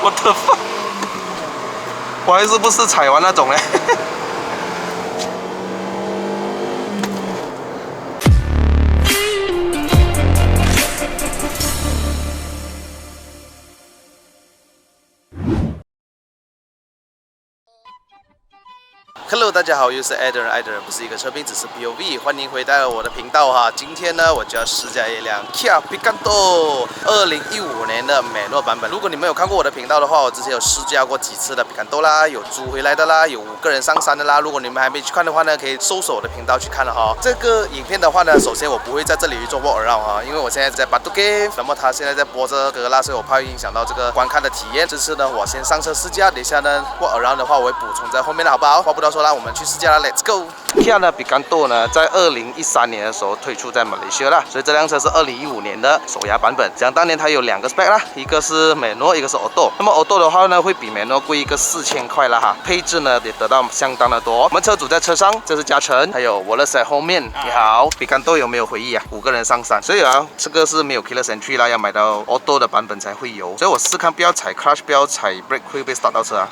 我的妈！我还是不是踩完那种嘞？Hello， 大家好，又是爱的人，爱的人不是一个车评，只是 POV， 欢迎回到我的频道哈。今天呢，我就要试驾一辆 Kia Picanto 2015年的美诺版本。如果你们有看过我的频道的话，我之前有试驾过几次的 Picanto 啦，有租回来的啦，有5个人上山的啦。如果你们还没去看的话呢，可以搜索我的频道去看了哈。这个影片的话呢，首先我不会在这里做 walk around 哈，因为我现在在 Batu Cave， 那么他现在在播着歌啦，所以我怕会影响到这个观看的体验。这次呢，我先上车试驾，等一下呢 walk around 的话，我会补充在后面的好不好？话不多说啦，我们去试驾啦 ，Let's go。Kia 呢 Picanto 呢，在2013年的时候推出在马来西亚啦，所以这辆车是2015年的手牙版本。想当年它有2个 spec 啦，一个是美诺，一个是 Auto。那么 Auto 的话呢，会比美诺贵一个4000块啦哈，配置呢也得到相当的多。我们车主在车上，这是嘉诚，还有我的在后面。你好 ，Picanto 有没有回忆啊？5个人上山，所以啊，这个是没有 Keyless Entry 啦，要买到 Auto 的版本才会有。所以我试看不要踩 Clutch， 不要踩 Brake 会被 start 到车啊，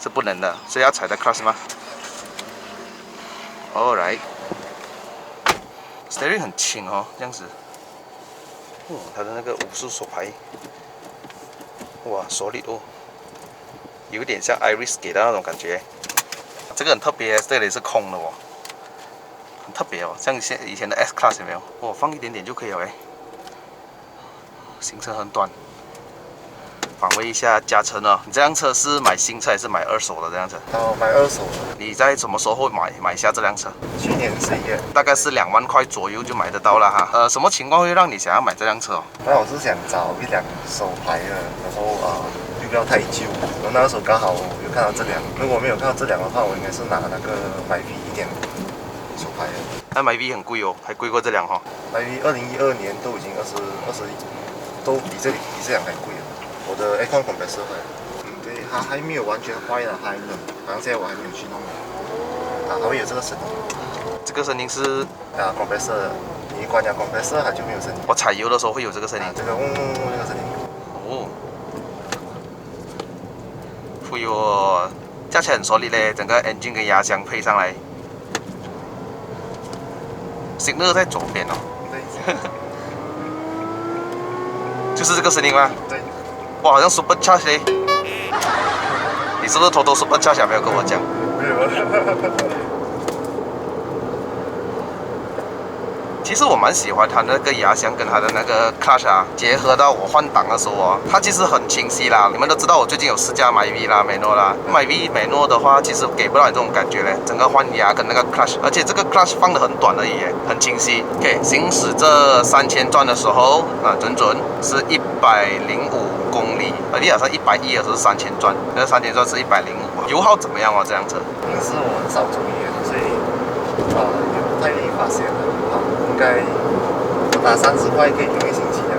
是不能的，所以要踩的 Clutch 吗？Alright，steering 很轻哦，这样子。它的那个武术手牌，哇，solid哦，有点像 Iris 给的那种感觉。这个很特别，这里是空的哦，很特别哦，像以前的 S Class 有没有？哦，放一点点就可以了哎。行程很短。访问一下嘉诚哦，你这辆车是买新车还是买二手的这辆车？买二手的。你在什么时候会买下这辆车？去年11月，大概是2万块左右就买得到了哈。什么情况会让你想要买这辆车哦？那我是想找一辆手牌的，然后又不要太旧。然后那时候刚好我又看到这辆，如果没有看到这辆的话，我应该是拿那个MyV 1.5手牌的。那 MyV 很贵哦，还贵过这辆哈。MyV 2012年都已经20亿，都比这辆还贵了。我的 Aircon compressor 坏了，对，它还没有完全坏了，它还冷，好像现在我还没有去弄。它会有这个声音。这个声音是compressor， 你一关掉 compressor 它就没有声音。我踩油的时候会有这个声音。这个嗡嗡嗡这个声音。哦。哎呦，驾起来很熟练嘞，整个 engine 跟压箱配上来。signal 在左边哦。对。就是这个声音吗？对。哇，好像 super charge 嘞！你是不是偷偷 super charge 没有跟我讲？没有。其实我蛮喜欢它那个压箱跟它的那个 clutch 啊，结合到我换挡的时候哦，它其实很清晰啦。你们都知道我最近有试驾 MyV 啦、美诺啦。MyV 美诺的话，其实给不到你这种感觉嘞，整个换压跟那个 clutch， 而且这个 clutch 放得很短而已，很清晰。OK， 行驶这3000转的时候准是105公里，你好像110的时候是3000转，那3000转是105。油耗怎么样哦？这辆车？平时我很少注意，所以也不太发现了。应该我拿30块可以用1星期的，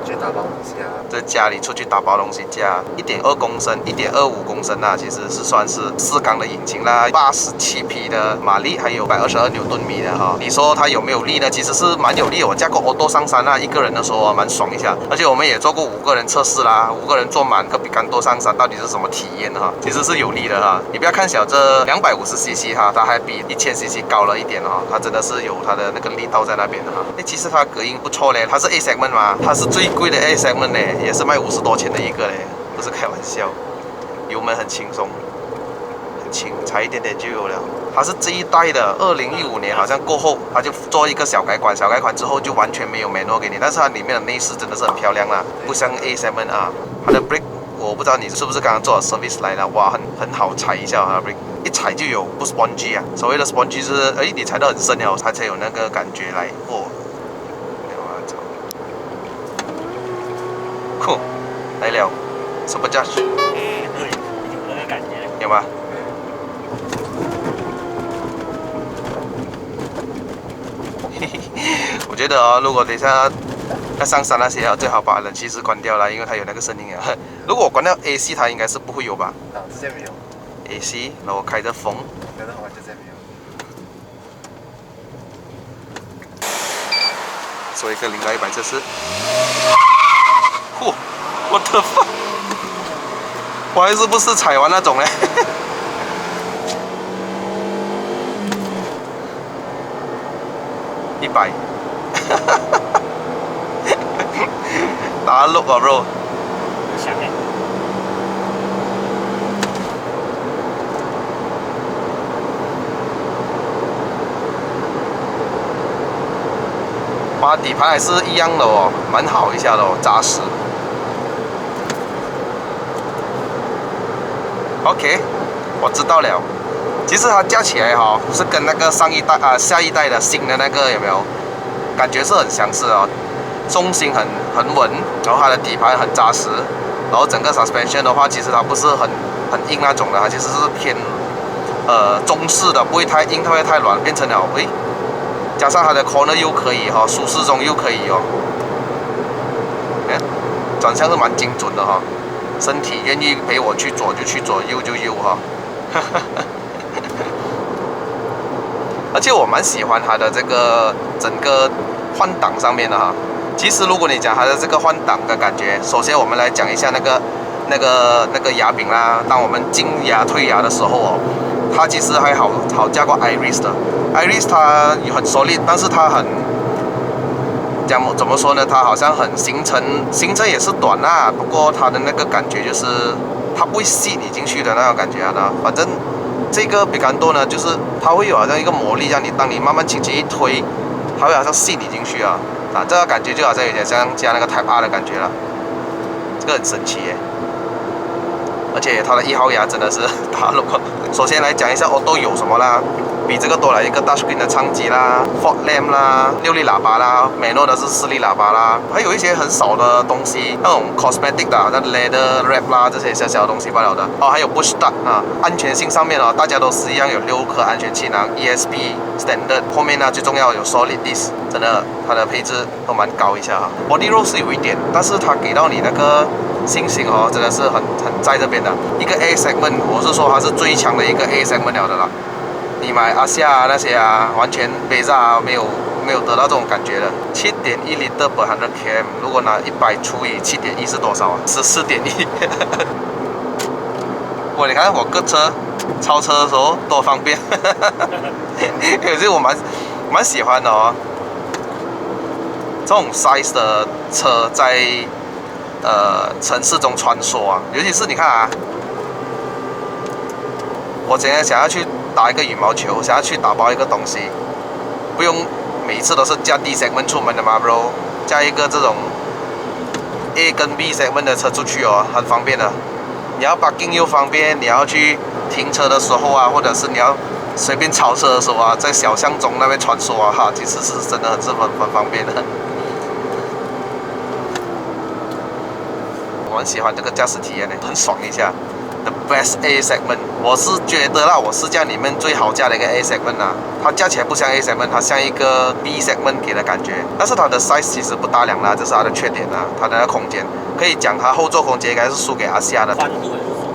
去打包东西啊。在家里出去打包东西加1.2公升、1.25公升啊，其实是算是4缸的引擎啦，87匹的马力，还有122牛顿米的哈。你说它有没有力呢？其实是蛮有力。我驾过 Auto 上山啊，一个人的时候蛮爽一下。而且我们也做过5个人测试啦，5个人坐满个Picanto上山，到底是什么体验哈？其实是有力的哈。你不要看小这250cc 哈，它还比1000cc 高了一点哈，它真的是有它的那个力道在那边的哈。其实它隔音不错嘞，它是 A segment 嘛，它是最贵的 A segment 嘞，也是卖50多钱的一个嘞，不是开玩笑。油门很轻松，很轻，踩一点点就有了。它是这一代的，2015年好像过后，它就做一个小改款，小改款之后就完全没有美诺给你，但是它里面的内饰真的是很漂亮啦，不像 A7 啊。它的 brake 我不知道你是不是刚刚做了 service 来的，哇，很好踩一下它的 brake， 一踩就有，不 spongy 啊。所谓的 spongy 是，你踩到很深了，它才有那个感觉来，哦。酷，来了，什么驾驶？有那个感觉。有吗？我觉得如果等一下要上山那些最好把冷气室关掉了，因为它有那个声音啊。如果我关掉 AC， 它应该是不会有吧？直接没有。AC， 然后我开着风。开着风直接没有。做一个0到100测试。嚯，我的妈！我还是不是踩完那种嘞。100，打碌啊 bro。想哎，哇，底盘还是一样的哦，蛮好一下的哦，扎实。OK， 我知道了。其实它加起来哈、哦，是跟那个上一代下一代的新的那个有没有？感觉是很相似哦。重心很稳，然后它的底盘很扎实，然后整个 suspension 的话，其实它不是很硬那种的，它其实是偏中式的，不会太硬，不会太软，变成了诶，加上它的 corner 又可以哈、舒适中又可以哦，转向是蛮精准的哈、身体愿意陪我去左就去左，右就右哈、而且我蛮喜欢它的这个整个换挡上面的哈。其实如果你讲它的这个换挡的感觉，首先我们来讲一下那个牙柄啦。当我们进牙退牙的时候哦，它其实还好加过 Iris 的。Iris 它很 solid， 但是它很怎么说呢？它好像很行程也是短啦，不过它的那个感觉就是它不会吸你进去的那种感觉啊。反正这个比甘多呢，就是它会有好像一个魔力，让你当你慢慢轻轻一推，它会好像吸你进去啊。这个感觉就好像有点像加那个 Type R 的感觉了，这个很神奇耶。而且它的1号牙真的是大陆。首先来讲一下 Auto 有什么啦，比这个多了一个 Touchscreen 的唱机啦 ，Fog Lamp 啦，6粒喇叭啦，Manual 的是4粒喇叭啦，还有一些很少的东西，那种 cosmetic 的，像 leather wrap 啦，这些小小的东西罢了的。哦，还有 Push Start 啊，安全性上面哦，大家都是一样有6颗安全气囊 ，ESP Standard， 后面呢最重要有 Solid Disc， 真的它的配置都蛮高一下哈。Body roll 是有一点，但是它给到你那个信心哦，真的是很在这边的一个 A segment， 我是说它是最强的一个 A segment 了的啦。你买阿夏啊那些啊，完全杯萨啊没有得到这种感觉的。7.1 liter per 100 km， 如果拿100除以7.1是多少啊？14.1。哇，你看我各车超车的时候多方便，可是我蛮喜欢的哦。这种 size 的车在城市中穿梭啊，尤其是你看啊，我今天想要去打一个羽毛球，想要去打包一个东西，不用每一次都是加 D segment 出门的嘛 ，bro， 加一个这种 A 跟 B segment 的车出去哦，很方便的。你要 parking 又方便，你要去停车的时候啊，或者是你要随便超车的时候啊，在小巷中那边穿梭啊，哈，其实是真的很方便的。我很喜欢这个驾驶体验的，很爽一下。The best A segment， 我是觉得啦，我试驾里面最好驾的一个 A segment 啊，它驾起来不像 A segment， 它像一个 B segment 给的感觉。但是它的 size 其实不大量啦，这是它的缺点啊。它的空间可以讲，它后座空间应该是输给阿西亚的。宽度也不错。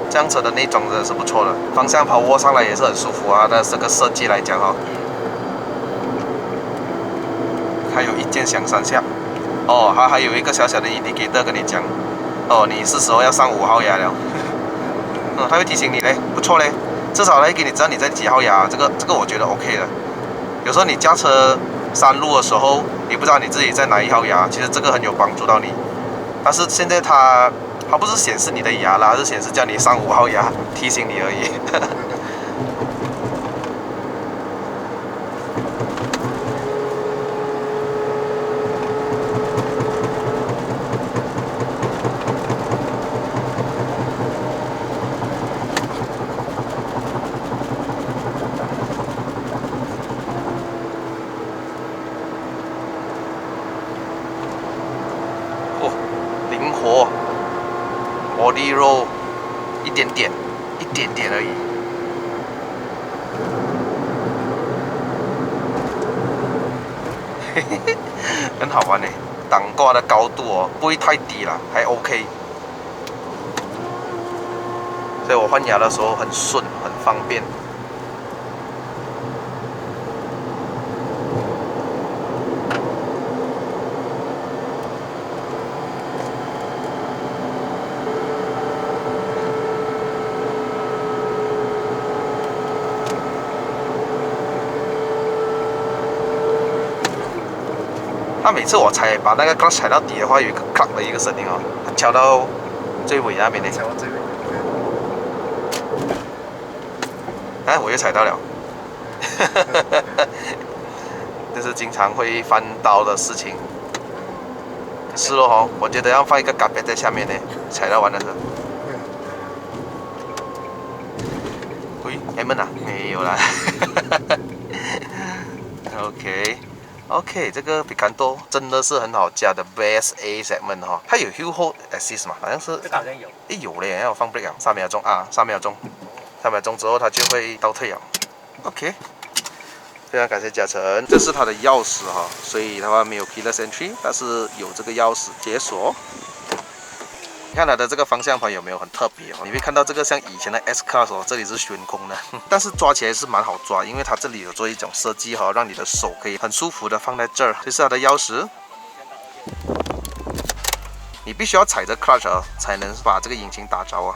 这样车的内装真的是不错的，方向盘握上来也是很舒服啊。那这个设计来讲哦，还有一键响3下，哦，它还有一个小小的 indicator 跟你讲，哦，你是时候要上5号牙了。它会提醒你嘞，不错嘞，至少来给你知道你在几号牙，这个我觉得 OK 的。有时候你驾车山路的时候，你不知道你自己在哪一号牙，其实这个很有帮助到你。但是现在它不是显示你的牙啦，是显示叫你上5号牙，提醒你而已。灵活 ，body roll 一点点而已。很好玩呢，挡挂的高度哦不会太低了，还 OK。所以我换牙的时候很顺，很方便。他每次我把那个 clutch 踩到底的话，有一个 clack 的一个声音哦，敲到最尾那边呢。敲到最尾。哎，我又踩到了。这是经常会翻到的事情。是咯吼，我觉得要放一个嘎别在下面呢，踩到完的时候。喂 ，M 啊，没有啦。OK， 这个比坎多真的是很好加的 Best A segment 哈，它有 Hill Hold Assist 嘛，好像是。这个好像有。诶，有嘞，要放 brake 啊，3秒钟啊，3秒钟，3秒钟之后它就会倒退了。OK。非常感谢嘉诚，这是它的钥匙哈，所以的话没有 keyless entry， 但是有这个钥匙解锁。你看它的这个方向盘有没有很特别哦？你会看到这个像以前的 S Class 哦，这里是悬空的，但是抓起来是蛮好抓，因为它这里有做一种设计哈，让你的手可以很舒服的放在这儿。这是它的钥匙，你必须要踩着 clutch 才能把这个引擎打着啊。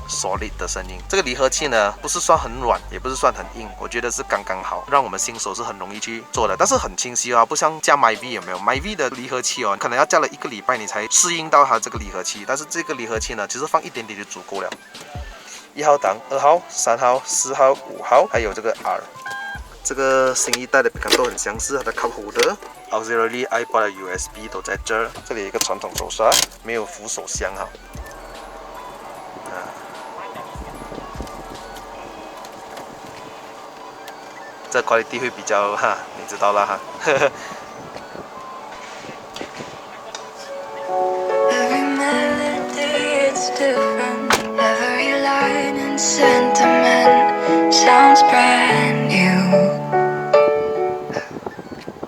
solid 的声音，这个离合器呢，不是算很软，也不是算很硬，我觉得是刚刚好，让我们新手是很容易去做的。但是很清晰啊，不像加 MyV 有没有 ？MyV 的离合器哦，可能要加了1个礼拜你才适应到它这个离合器，但是这个离合器呢，其实放一点点就足够了。1号档、2号、3号、4号、5号，还有这个 R。这个新一代的比坎多很相似，它的靠谱的 auxiliary iPod 的 USB 都在这儿。这里有一个传统手刹，没有扶手箱哈。这 quality 会比较哈，你知道了哈。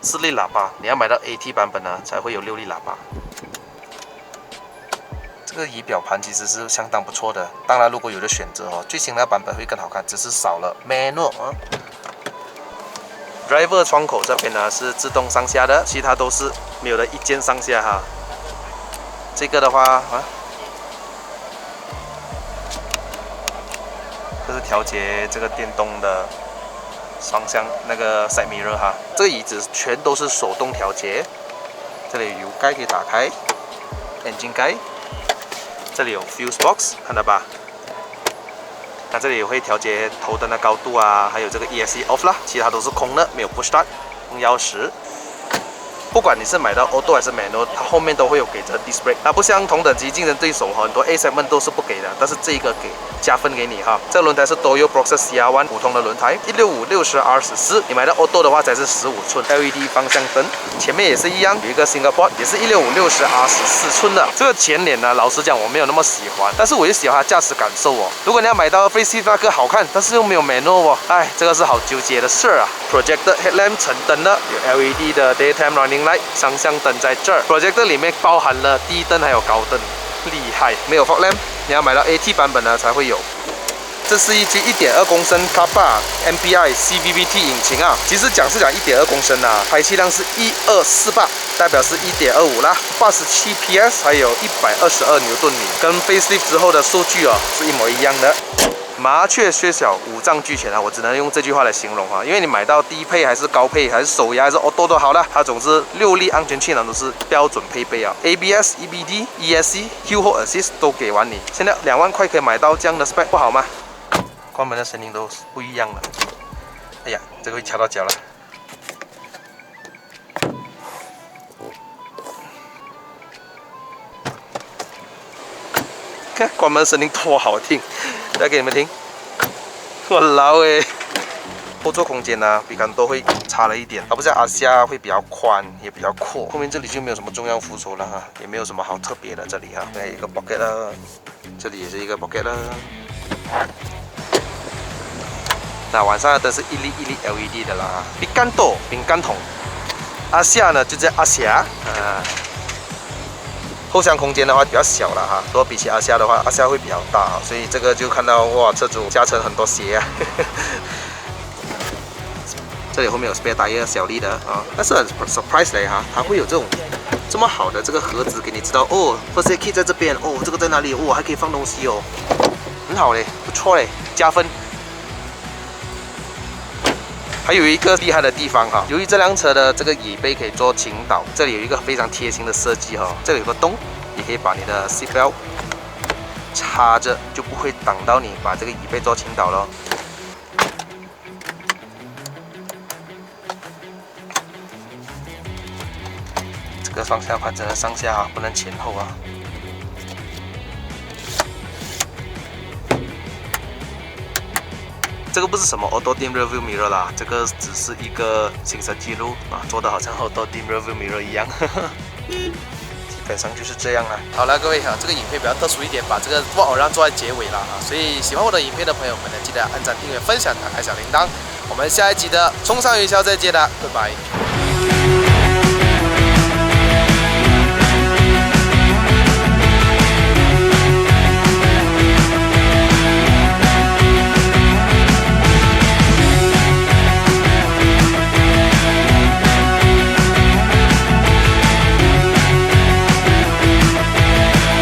4粒喇叭，你要买到 AT 版本呢，才会有6粒喇叭。这个仪表盘其实是相当不错的，当然如果有的选择哦，最新的版本会更好看，只是少了 manual 啊。Driver 窗口这边呢是自动上下的，其他都是没有的一键上下哈。这个的话啊，这是调节这个电动的双向那个 side mirror 哈。这个椅子全都是手动调节，这里有油盖可以打开 ，engine 盖，这里有 fuse box 看到吧？那这里也会调节头灯的高度啊，还有这个 ESC off 啦，其他都是空的，没有 push start， 用钥匙。不管你是买到 auto 还是 manual， 它后面都会有给着 disc brake。那不像同等级竞争对手，很多 A segment 都是不给的，但是这一个给加分给你哈。这个轮胎是 Toyo Proxus CR1 普通的轮胎，165 60R14，你买到 auto 的话才是15寸 LED 方向灯，前面也是一样，有一个 single port， 也是165 60R14寸的。这个前脸呢，老实讲我没有那么喜欢，但是我又喜欢它驾驶感受哦。如果你要买到 facelift 那个好看，但是又没有 manual 哦，哎，这个是好纠结的事啊。Projector headlamp 橙灯的，有 LED 的 daytime running light， 方向灯在这儿。Projector 里面包含了低灯还有高灯，厉害。没有 fog lamp， 你要买到 AT 版本呢才会有。这是一具1.2公升 Kappa MPI CVT 引擎啊，其实讲是讲1.2公升啊，排气量是1248，代表是1.25啦，87 PS， 还有122牛顿米，跟 facelift 之后的数据哦是一模一样的。麻雀虽小，五脏俱全啊！我只能用这句话来形容哈，因为你买到低配还是高配，还是手压还是 auto 都好了，它总之6粒安全气囊都是标准配备啊 ，ABS、EBD、ESC、Hill Hold Assist 都给完你。现在2万块可以买到这样的 spec， 不好吗？关门的声音都不一样了。哎呀，这个会敲到脚了。看关门声音多好听，再给你们听。我老诶，后座空间呢比刚都会差了一点，它不像阿夏会比较宽，也比较阔。后面这里就没有什么中央扶手了哈，也没有什么好特别的这里哈。还有一个 pocket 啦，这里也是一个 pocket 啦。那晚上的灯是一粒 LED 的啦。比干多饼干桶，阿夏呢就叫阿霞啊。后箱空间的话比较小了哈，如果比起阿夏的话，阿夏会比较大，所以这个就看到哇，车主加成很多鞋啊。这里后面有 spare tire 小粒的啊，但是很 surprise 嘞哈，它会有这种这么好的这个盒子给你知道哦 ，first aid kit 在这边哦，这个在哪里哦，还可以放东西哦，很好嘞，不错嘞，加分。还有一个厉害的地方哈，由于这辆车的这个椅背可以做倾倒，这里有一个非常贴心的设计哈，这里有个洞，你可以把你的 seat belt 插着，就不会挡到你把这个椅背做倾倒咯。这个方向盘真的上下啊，不能前后啊。这个不是什么 Auto Dim Rearview Mirror 啦，这个只是一个行车记录啊，做的好像 Auto Dim Rearview Mirror 一样。基本上就是这样啦。好了，各位哈，这个影片比较特殊一点，把这个不偶让做在结尾了啊，所以喜欢我的影片的朋友们呢，记得按赞、订阅、分享、打开小铃铛。我们下一集的冲上云霄再见啦，拜拜。